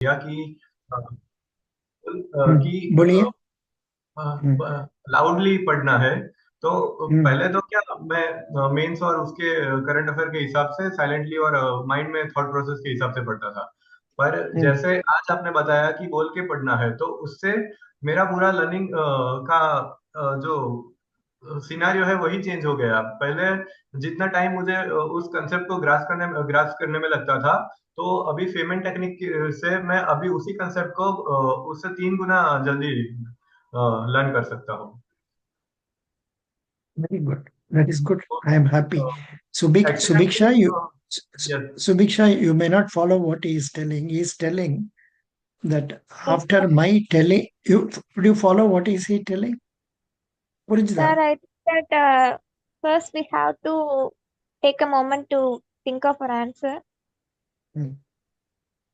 किया कि बोलिए। हम्म। लाउडली पढ़ना है। तो हम्म। पहले तो क्या, मैं मेंस और उसके करंट अफेयर के हिसाब से साइलेंटली और माइंड में थॉट प्रोसेस के हिसाब से पढ़ता था। पर हम्म। जैसे आज आपने बताया कि बोल के पढ़ना है, तो उससे मेरा पूरा लर्निंग का जो सिनारियो है वही चेंज हो गया। पहले जितना टाइम मुझे उस कंसेप्ट को ग्रास करने में लगता था, तो अभी फेमेंट टेक्निक से मैं अभी उसी कंसेप्ट को उससे 3 गुना जल्दी लर्न कर सकता हूँ। Very good. That is good. तो I am happy. Subiksha, excellently, yes. You may not follow what he is telling. He is telling that Yes, after my telling, would you follow what is he telling? sir, Purinjda? I think that first we have to take a moment to think of our answer. Hmm.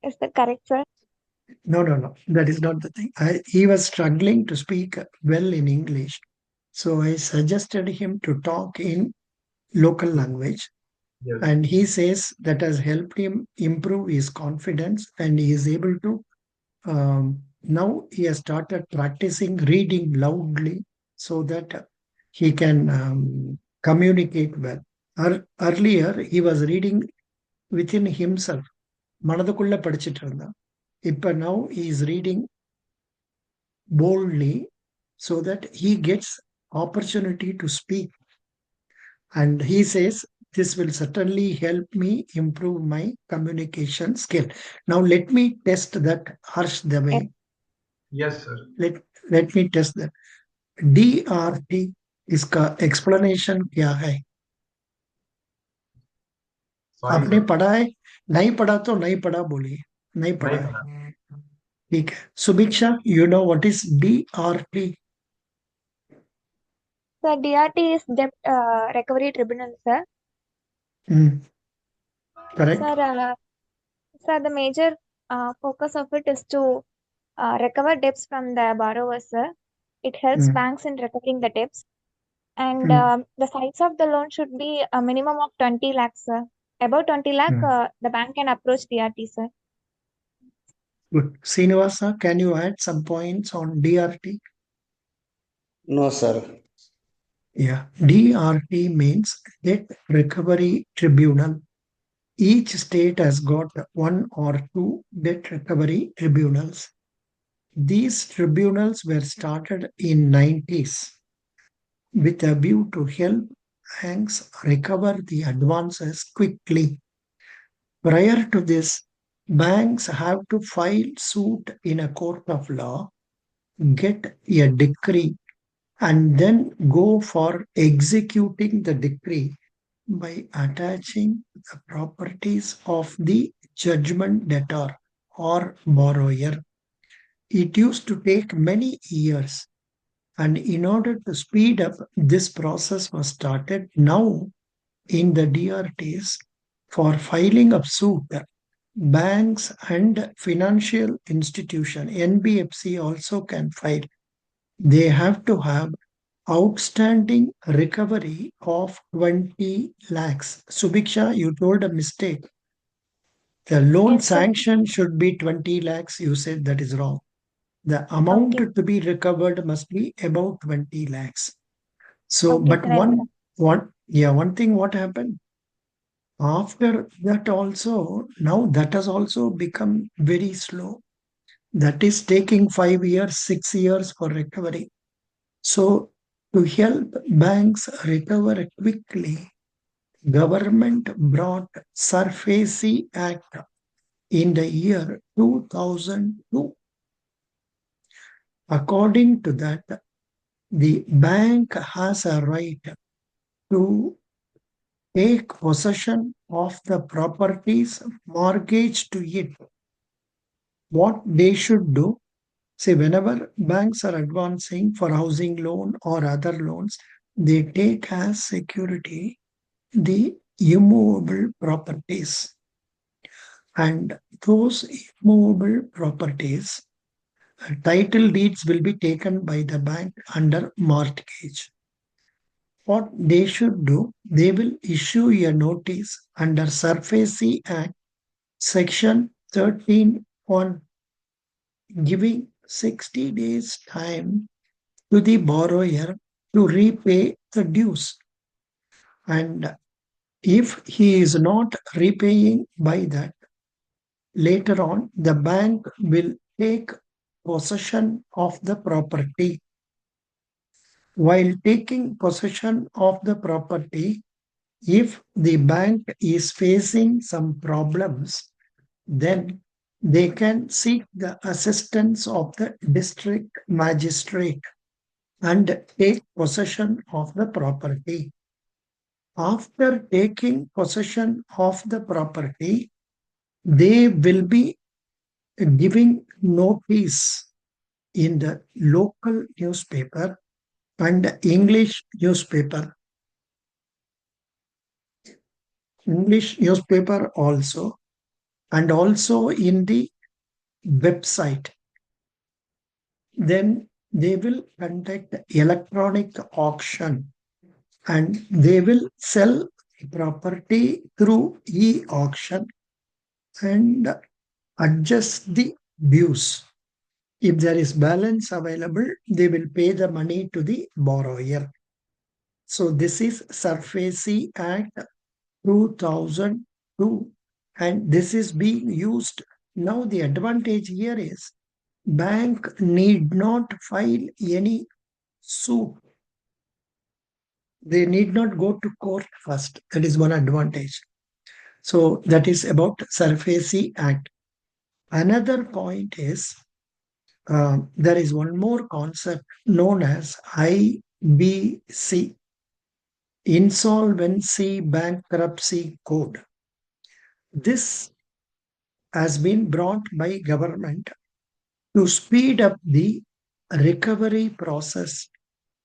Is that correct, sir? No, no, no. That is not the thing. He was struggling to speak well in English. So I suggested him to talk in local language. Yes. And he says that has helped him improve his confidence and he is able to now he has started practicing reading loudly so that he can communicate well. Earlier, he was reading within himself. மனதுக்குள்ள படிச்சிட்டு இருந்தான். இப்ப now he is reading boldly so that he gets opportunity to speak. And he says this will certainly help me improve my communication skill. Now let me test that Harsh Yes. Dave. Yes sir. Let let me test that. DRT इसका explanation क्या है? Sorry आपने sir. पढ़ा है? नहीं पढ़ा तो नहीं पढ़ा बोलिए. नहीं पढ़ा नहीं है. पता। ठीक है. Subiksha, you know what is DRT? Sir, DRT is Debt Recovery Tribunal, sir. Hmm, correct? Sir, sir, the major focus of it is to recover debts from the borrowers, sir. It helps Hmm, banks in recovering the debts. And hmm, the size of the loan should be a minimum of 20 lakhs, sir. Above 20 lakh, hmm. the bank can approach DRT, sir. Good. Srinivasa, can you add some points on DRT? No, sir. Yeah. DRT means Debt Recovery Tribunal. Each state has got one or two debt recovery tribunals. These tribunals were started in 90s with a view to help banks recover the advances quickly. Prior to this, banks have to file suit in a court of law, get a decree, and then go for executing the decree by attaching the properties of the judgment debtor or borrower. It used to take many years, and in order to speed up, this process was started now in the DRTs for filing of suit. Banks and financial institution, NBFC also can file. They have to have outstanding recovery of 20 lakhs. Subiksha, you told a mistake. The loan Yes, sir. sanction should be 20 lakhs. You said that is wrong. The amount Okay. to be recovered must be about 20 lakhs. So, Okay, but sir. I'll do one thing what happened? After that also, now that has also become very slow. That is taking 5 years, 6 years for recovery. So, to help banks recover quickly, government brought Surface Act in the year 2002. According to that, the bank has a right to take possession of the properties mortgaged to it. What they should do, say whenever banks are advancing for housing loan or other loans, they take as security the immovable properties. And those immovable properties, title deeds will be taken by the bank under mortgage. What they should do, they will issue a notice under Surface Act, Section 13(1). giving 60 days time to the borrower to repay the dues. And if he is not repaying by that, later on the bank will take possession of the property. While taking possession of the property, if the bank is facing some problems, then they can seek the assistance of the district magistrate and take possession of the property. After taking possession of the property, they will be giving notice in the local newspaper and English newspaper also, and also in the website. Then they will conduct electronic auction and they will sell the property through e-auction and adjust the dues. If there is balance available, they will pay the money to the borrower. So this is SARFAESI Act 2002, and this is being used. Now the advantage here is bank need not file any suit. They need not go to court first. That is one advantage. So that is about SARFAESI Act. Another point is there is one more concept known as IBC, Insolvency Bankruptcy Code. This has been brought by government to speed up the recovery process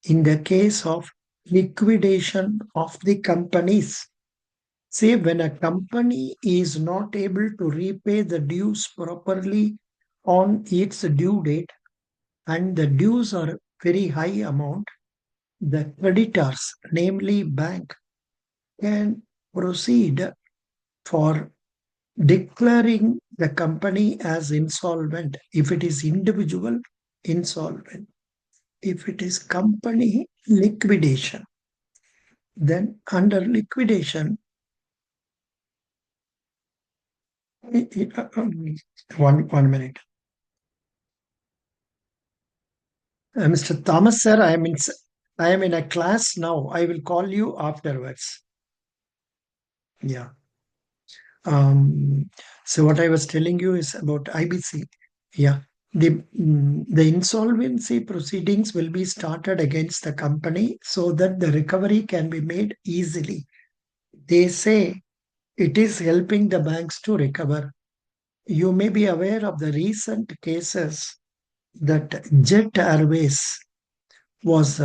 in the case of liquidation of the companies. Say when a company is not able to repay the dues properly on its due date and the dues are very high amount, the creditors, namely bank, can proceed for declaring the company as insolvent if it is individual insolvent. If it is company liquidation, then under liquidation, one minute. Mr. Thomas, sir, I am in a class now. I will call you afterwards. Yeah. So what I was telling you is about IBC. Yeah. The insolvency proceedings will be started against the company so that the recovery can be made easily. They say it is helping the banks to recover. You may be aware of the recent cases that Jet Airways was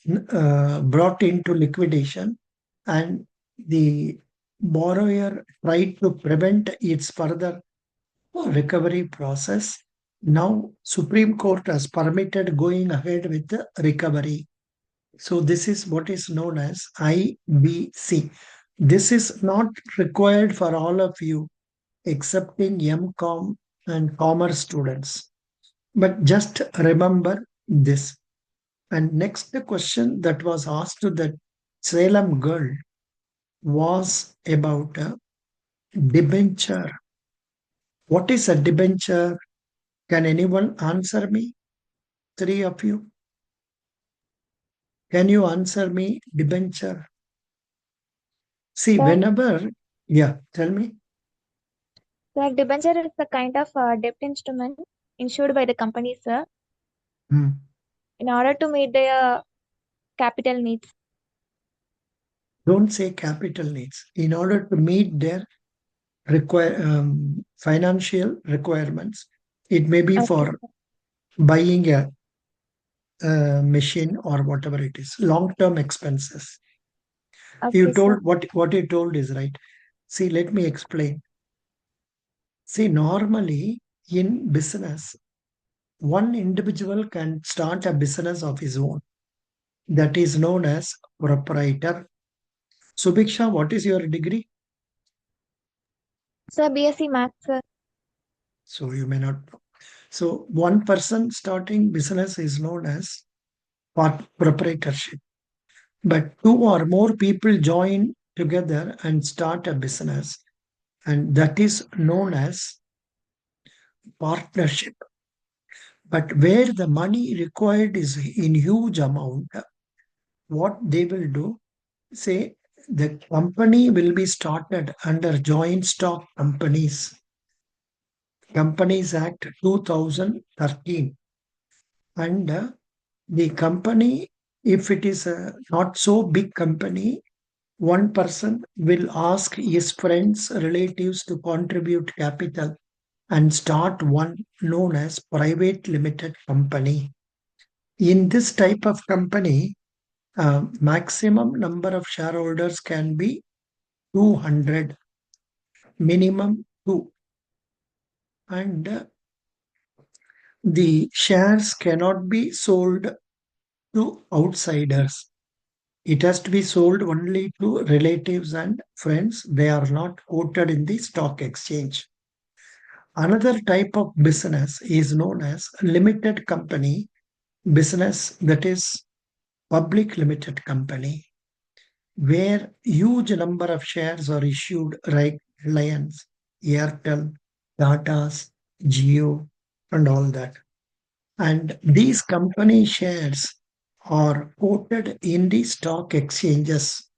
brought into liquidation and the borrower tried to prevent its further recovery process. Now Supreme Court has permitted going ahead with the recovery. So this is what is known as IBC. This is not required for all of you excepting MCOM and commerce students. But just remember this. And next question that was asked to the Salem girl was about a debenture. What is a debenture? Can anyone answer me? Three of you. Can you answer me? Debenture. See, Sir, whenever, yeah, tell me. sir, debenture is a kind of debt instrument issued by the company, sir, Hmm. in order to meet their capital needs. Don't say capital needs. In order to meet their financial requirements, it may be Okay, for buying a machine or whatever it is, long-term expenses. You okay, sir. told what you told is right. See, let me explain. See, normally in business, one individual can start a business of his own. That is known as proprietor. Subiksha, what is your degree? Sir, BSc Maths, sir. So you may not know. So one person starting business is known as proprietorship. But two or more people join together and start a business, and that is known as partnership. But where the money required is in huge amount, what they will do, say the company will be started under Joint Stock Companies Act 2013, and the company, if it is a not so big company, one person will ask his friends, relatives to contribute capital and start one known as private limited company. In this type of company, maximum number of shareholders can be 200, minimum 2, and the shares cannot be sold to outsiders. It has to be sold only to relatives and friends. They are not quoted in the stock exchange. Another type of business is known as limited company business, that is public limited company, where huge number of shares are issued like Reliance, Airtel, Tata's, Geo, and all that. And these company shares are quoted in the stock exchanges.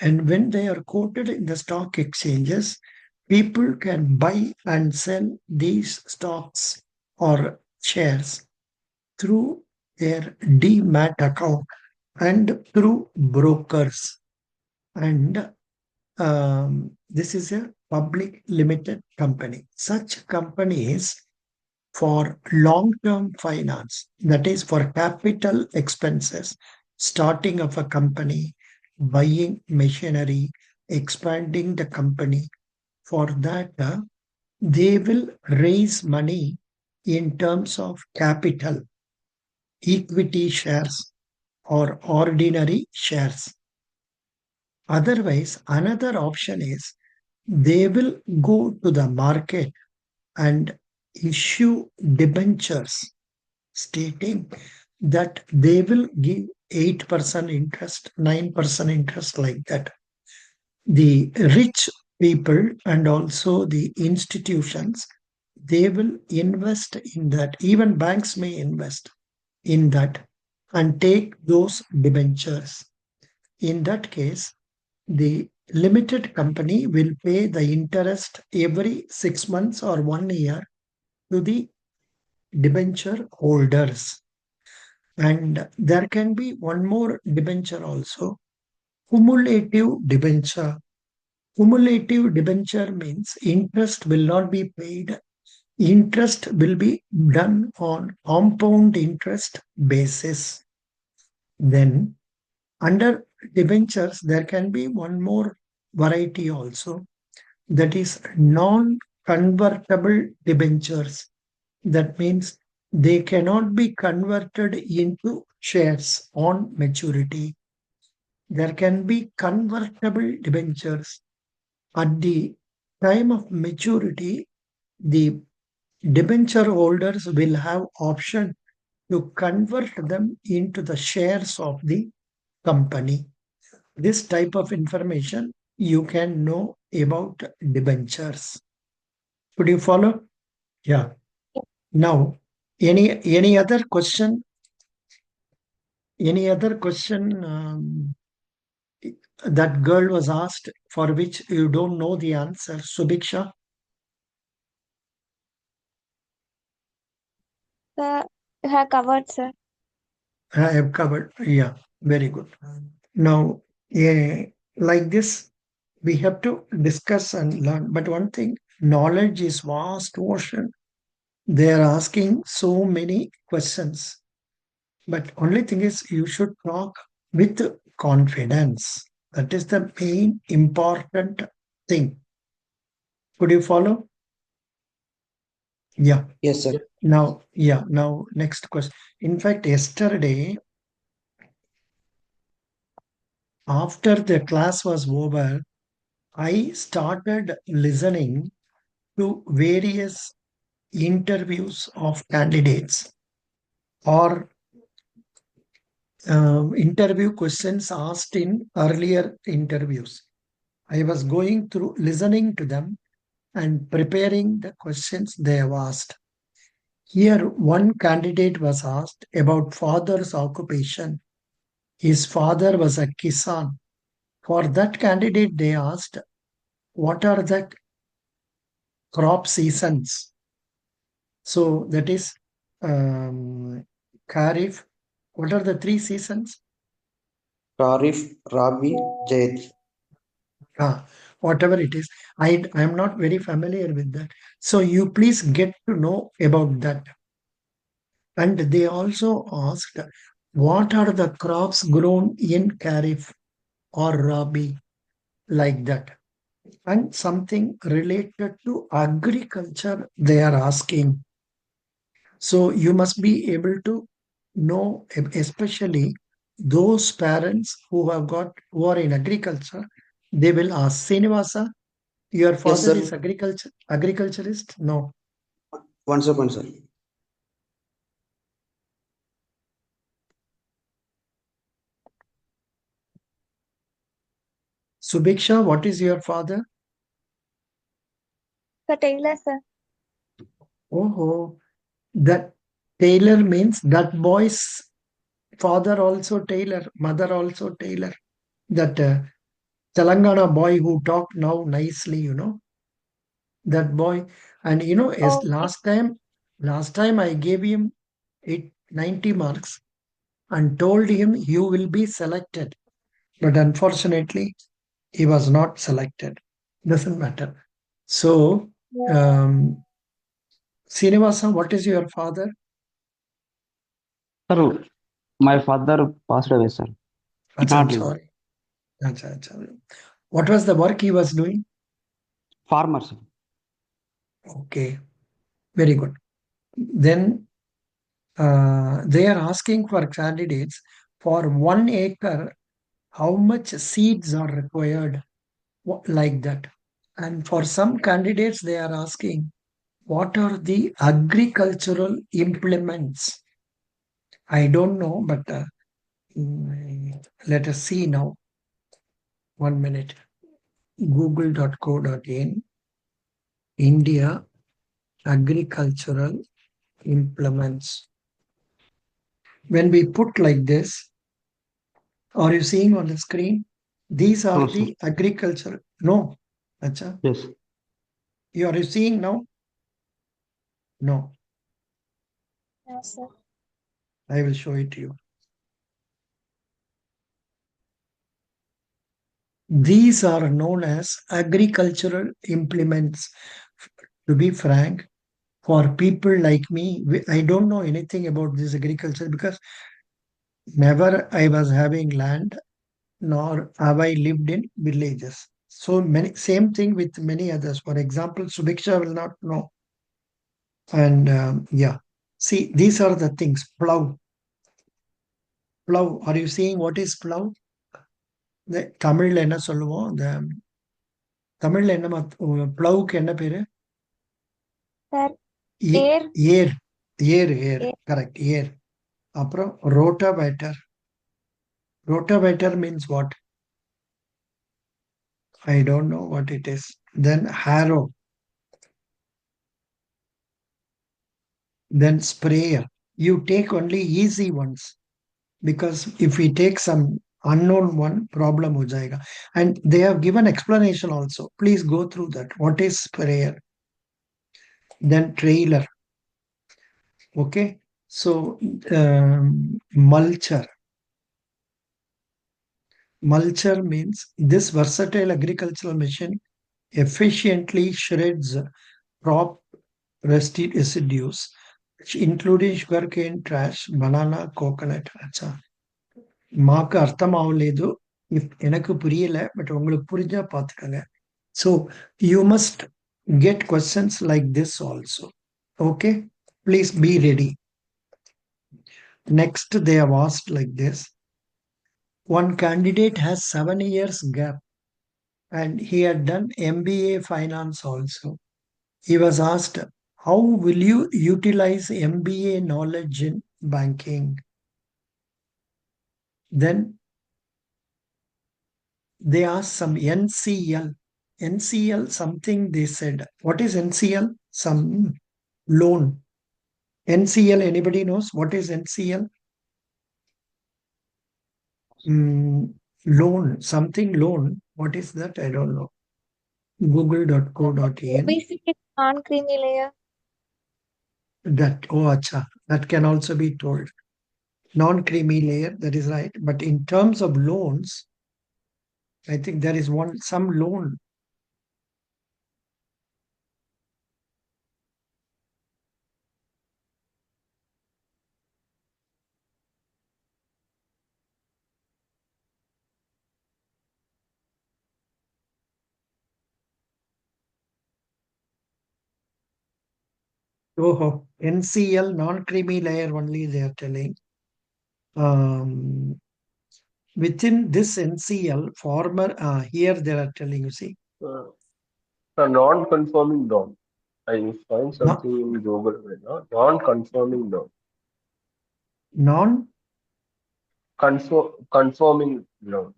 And when they are quoted in the stock exchanges, people can buy and sell these stocks or shares through their demat account and through brokers. And this is a public limited company. Such companies for long-term finance, that is for capital expenses, starting of a company, buying machinery, expanding the company. For that, they will raise money in terms of capital, equity shares, or ordinary shares. Otherwise, another option is they will go to the market and issue debentures stating that they will give 8% interest, 9% interest, like that. The rich people and also the institutions, they will invest in that. Even banks may invest in that and take those debentures. In that case, the limited company will pay the interest every 6 months or 1 year to the debenture holders. And there can be one more debenture also, cumulative debenture. Cumulative debenture means interest will not be paid. Interest will be done on compound interest basis. Then under debentures, there can be one more variety also, that is non-convertible debentures. That means they cannot be converted into shares on maturity. There can be convertible debentures. At the time of maturity, the debenture holders will have option to convert them into the shares of the company. This type of information you can know about debentures. Could you follow? Yeah. Now, any other question? Any other question that girl was asked for which you don't know the answer? Subiksha, Sir, you have covered, sir. I have covered. Yeah, very good. Now, like this, we have to discuss and learn. But one thing, knowledge is vast ocean. They are asking so many questions. But only thing is, you should talk with confidence. That is the main important thing. Could you follow? Yeah. Yes, sir. Now, next question. In fact, yesterday, after the class was over, I started listening to various interviews of candidates or interview questions asked in earlier interviews. I was going through listening to them and preparing the questions they have asked. Here, one candidate was asked about father's occupation. His father was a kisan. For that candidate, they asked, what are the crop seasons? So that is Kharif. What are the three seasons? Kharif, Rabi, Zaid. Whatever it is. I am not very familiar with that. So you please get to know about that. And they also asked, what are the crops grown in Kharif or Rabi, like that? And something related to agriculture they are asking. So you must be able to know, especially those parents who are in agriculture, they will ask, Srinivasa, your Yes, father sir. is agriculturist? No. One second, sir. Subiksha, what is your father? The tailor, sir. Oh, that tailor means that boy's father also tailor, mother also tailor. That Telangana boy who talked now nicely, that boy. And as Okay. last time I gave him 90 marks and told him you will be selected. But unfortunately, he was not selected. Doesn't matter. So, um, Srinivasa, what is your father? Sir, my father passed away, sir. Acha, I'm Not living. sorry. Acha, acha. What was the work he was doing? Farmer, sir. Okay, very good. Then they are asking for candidates for 1 acre, how much seeds are required, like that. And for some candidates, they are asking, what are the agricultural implements? I don't know, but let us see now. 1 minute. Google.co.in, India agricultural implements. When we put like this, are you seeing on the screen? These are No, sir. the agriculture. No. Acha. Yes. Are you seeing now? No. No, sir. I will show it to you. These are known as agricultural implements. To be frank, for people like me, I don't know anything about this agriculture because never I was having land nor have I lived in villages. So many, same thing with many others. For example, Subiksha will not know. And yeah, see, these are the things. Plow. Plow. Are you seeing what is plow? தமிழ்ல என்ன சொல்லுவோம் இந்த தமிழ்ல என்ன பிளவுக்கு என்ன பேரு? Sir, ஏ- air. ஏர் ஏர் ஏர் Air. Correct ஏர். அப்புறம் rotavator. Rotavator means what? I don't know what it is. Then harrow. Then sprayer. You take only easy ones because if we take some unknown one, problem ho jayega. And they have given explanation also. Please go through that. What is sprayer? Then trailer. Okay. So mulcher. Mulcher means this versatile agricultural machine efficiently shreds crop residues, including sugarcane, trash, banana, coconut. Acha. மாக்கு அர்த்தம் ஆகలేదు. எனக்கு புரியல, but உங்களுக்கு புரிஞ்சா பார்த்துக்கங்க. So you must get questions like this also. Okay, please be ready. Next, they have asked like this. One candidate has 7 years gap and he had done MBA finance also. He was asked, How will you utilize MBA knowledge in banking? Then they asked some NCL. NCL, something they said. What is NCL? Some loan. NCL, anybody knows what is NCL? Loan, something loan. What is that? I don't know. Google.co.in. Basically, non-creamy layer. That, oh, acha, that can also be told. Non-creamy layer, that is right. But in terms of loans, I think there is some loan. Oh, NCL, non-creamy layer only they are telling. Within this NCL, here they are telling, you see. A non-conforming loan. I find No, something in Google right now. Non-conforming loan. non, Conforming loan.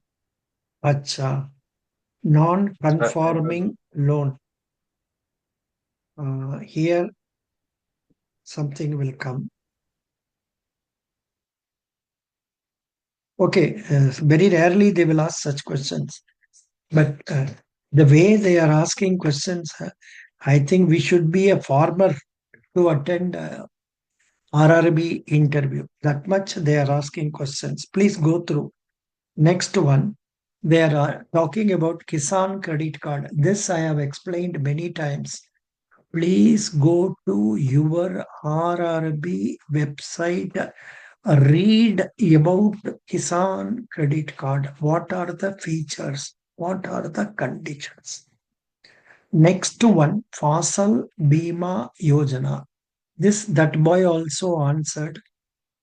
acha, I don't know. non-conforming loan. Here something will come. Okay, very rarely they will ask such questions. But the way they are asking questions, I think we should be a farmer to attend RRB interview. That much they are asking questions. Please go through. Next one, they are talking about Kisan credit card. This I have explained many times. Please go to your RRB website. Read about Kisan credit card. What are the features? What are the conditions? Next one, Fasal Bima Yojana. That boy also answered,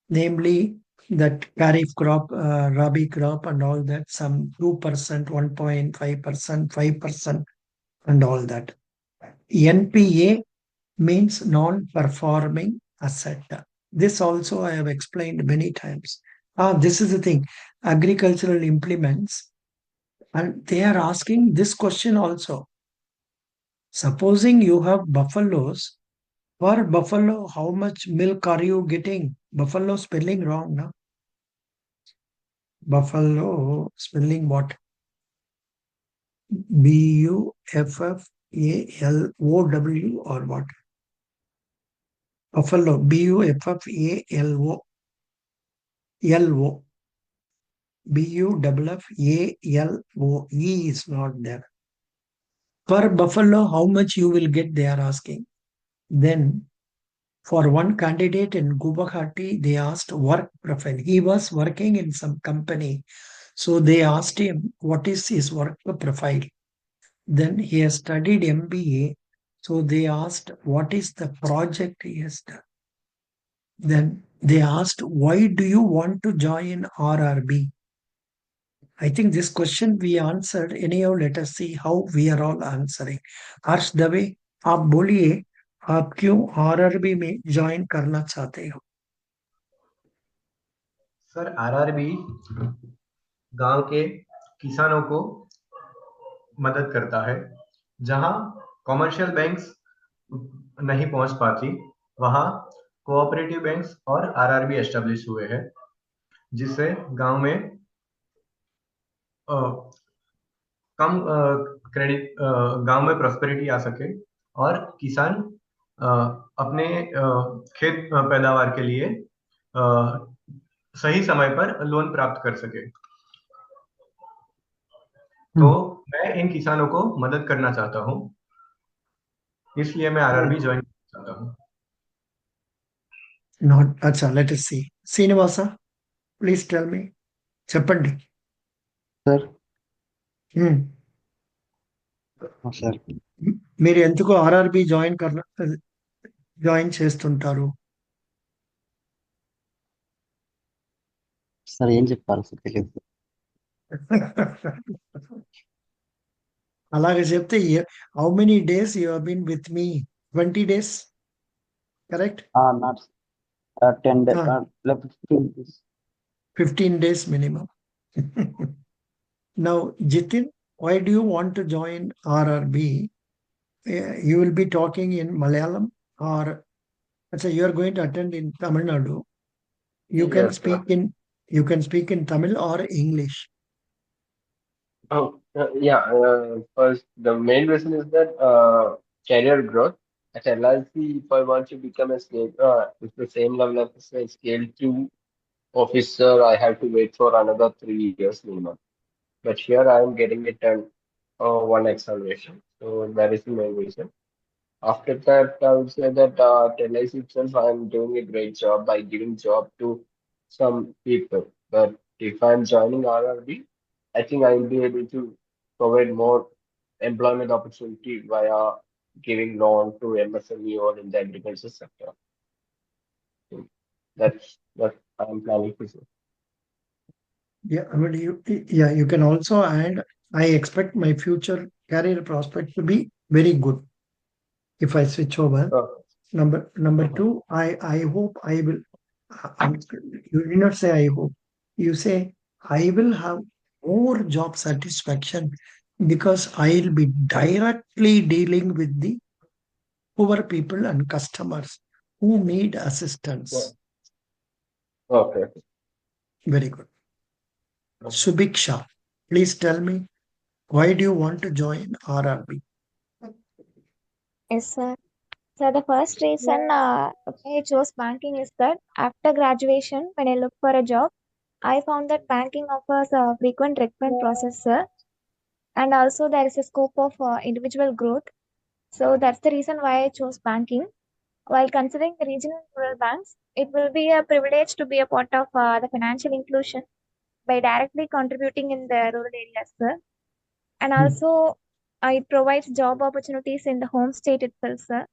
namely that Kharif crop, Rabi crop, and all that, some 2%, 1.5%, 5%, and all that. NPA means non-performing asset. This also I have explained many times. This is the thing, agricultural implements, and they are asking this question also. Supposing you have buffaloes, per buffalo, how much milk are you getting? Buffalo spelling wrong, no? Buffalo spelling what? Buffalo or what? Buffalo, Buffalo. LO. Buffalo. E is not there. Per buffalo, how much you will get, they are asking. Then, for one candidate in Guwahati, they asked work profile. He was working in some company. So they asked him, what is his work profile? Then he has studied MBA. So they asked, what is the project he has done? Then they asked, why do you want to join RRB? I think this question we answered. Anyhow, let us see how we are all answering. हर्ष दवे, आप बोलिए, आप क्यों RRB में join करना चाहते हो? Sir RRB गांव के किसानों को मदद करता है, जहां कॉमर्शियल बैंक्स नहीं पहुंच पाती, वहां कोऑपरेटिव बैंक्स और आरआरबी एस्टेब्लिश हुए हैं, जिससे गांव में कम क्रेडिट गांव में प्रॉस्पेरिटी आ सके और किसान अपने खेत पैदावार के लिए सही समय पर लोन प्राप्त कर सके। तो मैं इन किसानों को मदद करना चाहता हूं, इसलिए मैं आरआरबी ज्वाइन करना चाहता हूं। Not, acha, let us see. Srinivasa, please tell me. చెప్పండి. Sir Hmm. సార్ మీరు ఎందుకు ఆర్ఆర్బి జాయిన్ చేస్తుంటారు? సార్ ఏం చెప్పాలి సార్ తెలియదు. అలాగే చెప్తే how many days you have been with me? 20 days? correct? Not 10 days. Ah, 15 days. 15 days minimum. Now, Jitin, why do you want to join RRB? You will be talking in Malayalam, or let's say you are going to attend in Tamil Nadu. You can Yes, sir. speak in you can speak in Tamil or English. Oh, yeah. First, the main reason is that career growth. At LIC, if I want to become a scale, with the same level of say, scale two officer, I have to wait for another 3 years minimum. But here I am getting it done one acceleration. So that is the main reason. After that, I would say that at LIC itself, I'm doing a great job by giving job to some people. But if I'm joining RRB, I think I will be able to provide more employment opportunity via giving loan to MSME or in the agriculture sector. So that's what I'm planning to do. Yeah, I mean, you can also add, I expect my future career prospect to be very good if I switch over. Oh, Number mhm. two, I hope I will. You did not say I hope. You say I will have more job satisfaction because I'll be directly dealing with the poor people and customers who need Yeah. assistance. Okay. Very good. Okay. Subiksha, please tell me, why do you want to join RRB? Yes, sir. So the first reason why I chose banking is that after graduation, when I look for a job, I found that banking offers a frequent recruitment process, sir, and also there is a scope of individual growth. So that's the reason why I chose banking. While considering the regional and rural banks, it will be a privilege to be a part of the financial inclusion by directly contributing in the rural areas, sir. And Hmm, also, it provides job opportunities in the home state itself, sir.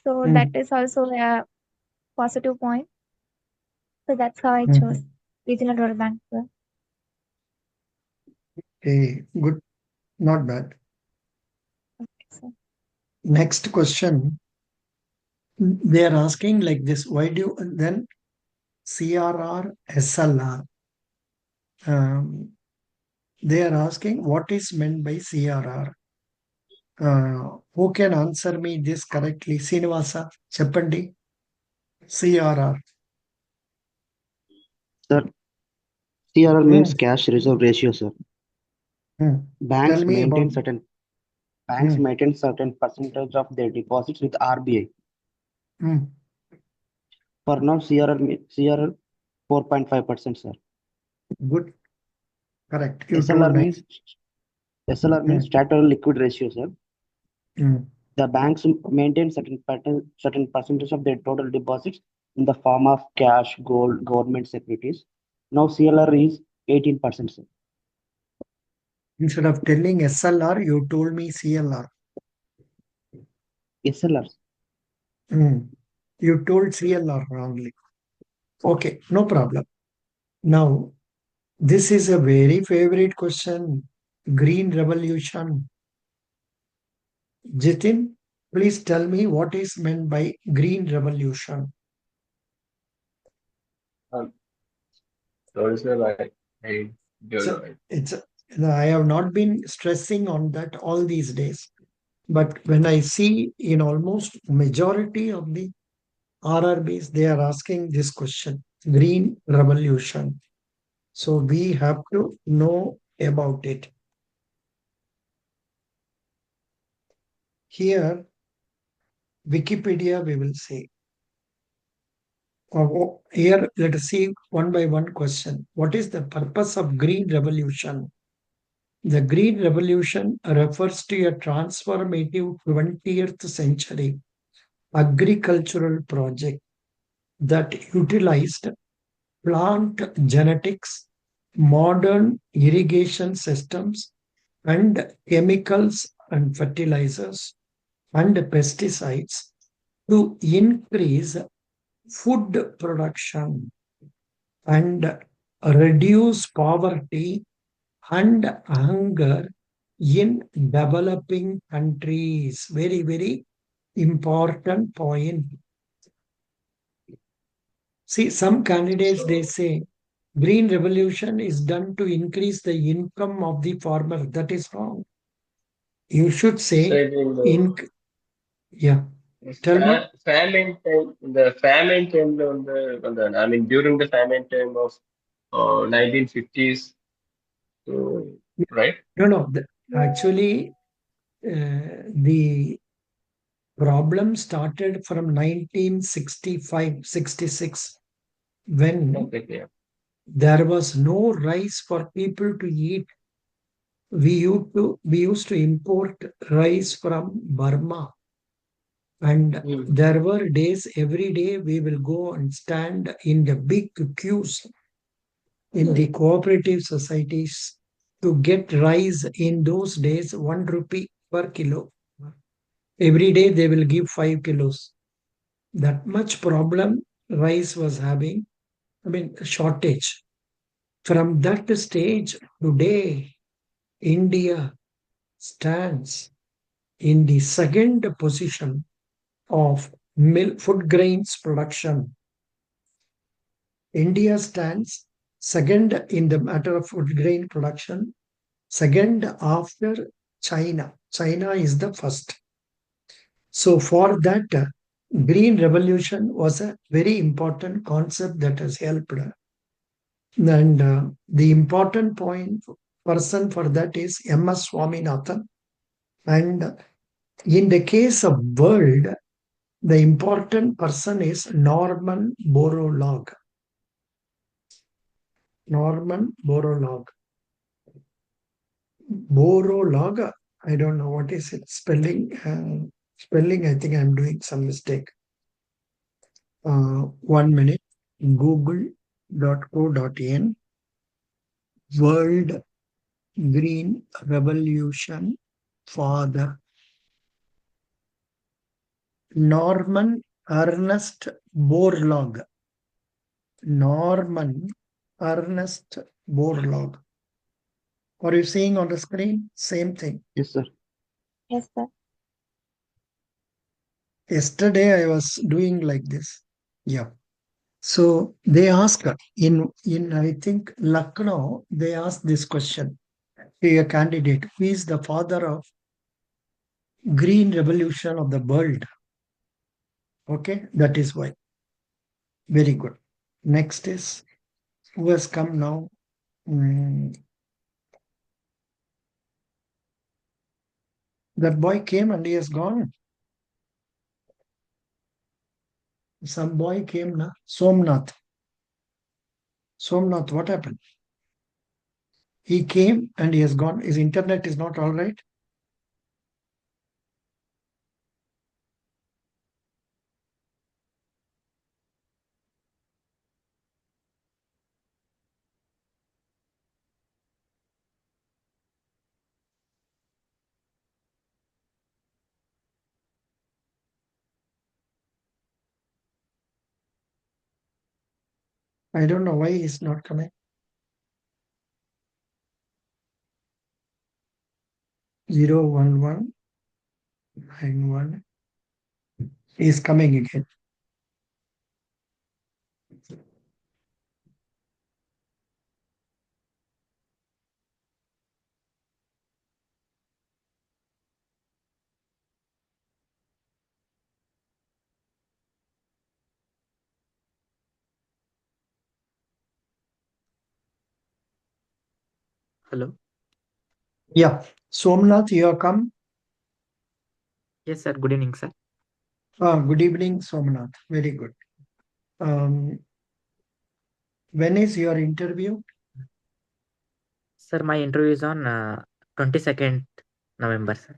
So that hmm, is also a positive point. So that's how I hmm. chose regional rural bank, sir. Okay, good, not bad. So, Next question. They are asking like this, why do you then CRR, SLR? They are asking what is meant by CRR. Who can answer me this correctly? Srinivasa, Cheppandi, CRR. Sir, CRR Hmm, means cash reserve ratio, sir. hmm. Tell Banks me about. maintain certain banks Hmm, maintain certain percentage of their deposits with RBI. hmm. For now, CRR 4.5%, sir. Good, correct. You told SLR nice. means SLR Hmm, means statutory liquid ratio, sir. hmm. The banks maintain certain percentage of their total deposits in the form of cash, gold, government securities. Now CLR is 18%, sir. Instead of telling SLR, you told me CLR. SLR. Hmm. You told CLR wrongly. Okay, no problem. Now, this is a very favorite question. Green Revolution. Jitin, please tell me what is meant by Green Revolution. Um, so is I don't know So it. it's I have not been stressing on that all these days. But when I see in almost majority of the RRBs, they are asking this question, Green Revolution. So we have to know about it. Here, Wikipedia, we will say. Here, let us see one by one question. What is the purpose of Green Revolution? The Green Revolution refers to a transformative 20th century agricultural project that utilized plant genetics, modern irrigation systems, and chemicals and fertilizers and pesticides to increase food production and reduce poverty and hunger in developing countries. Very, very important point. See, some candidates, they So say green revolution is done to increase the income of the farmer. That is wrong. You should so say, in in, yeah, the tell me. famine time, the famine time I mean during the famine time of 1950s, so, right? No, no. Actually, the problem started from 1965-66 when Okay, yeah. there was no rice for people to eat. We used to import rice from Burma, and Hmm. there were days every day we will go and stand in the big queues in the cooperative societies to get rice. In those days 1 rupee per kilo. Every day they will give 5 kilos. That much problem rice was having, I mean, shortage. From that stage, today, India stands in the second position of food grains production. India stands second in the matter of food grain production, second after China. China is the first. So, for that, green revolution was a very important concept that has helped. And the important point person for that is M.S. Swaminathan. And in the case of world, the important person is Norman Borlaug. Norman Borlaug. Borlaug. I don't know what is it spelling. Spelling. I think I'm doing some mistake. 1 minute. Google.co.in. World Green Revolution Father Norman Ernest Borlaug. Norman Ernest Borlaug. Are you seeing on the screen? Same thing. Yes, sir. Yes, sir. Yesterday I was doing like this. Yeah. So they asked in I think Lucknow, they asked this question to a candidate, who is the father of green revolution of the world? Okay, that is why. Very good. Next is who has come now? Mm, that boy came and he has gone. Some boy came now. Somnath. Somnath, what happened? He came and he has gone. His internet is not all right. I don't know why he's not coming. 01191. He's coming again. Hello. Yeah. Somnath, you have come. Yes, sir. Good evening, sir. Good evening, Somnath. Very good. Um, when is your interview? Sir, my interview is on 22nd November, sir.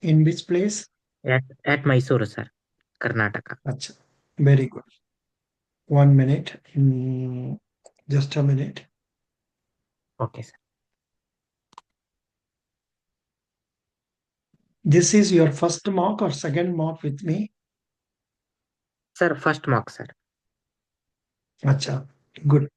In which place? At Mysore, sir, Karnataka. Achha. Very good. 1 minute. Just a minute. Okay, sir. This is your first mock or second mock with me? Sir, first mock, sir. Achha. Good.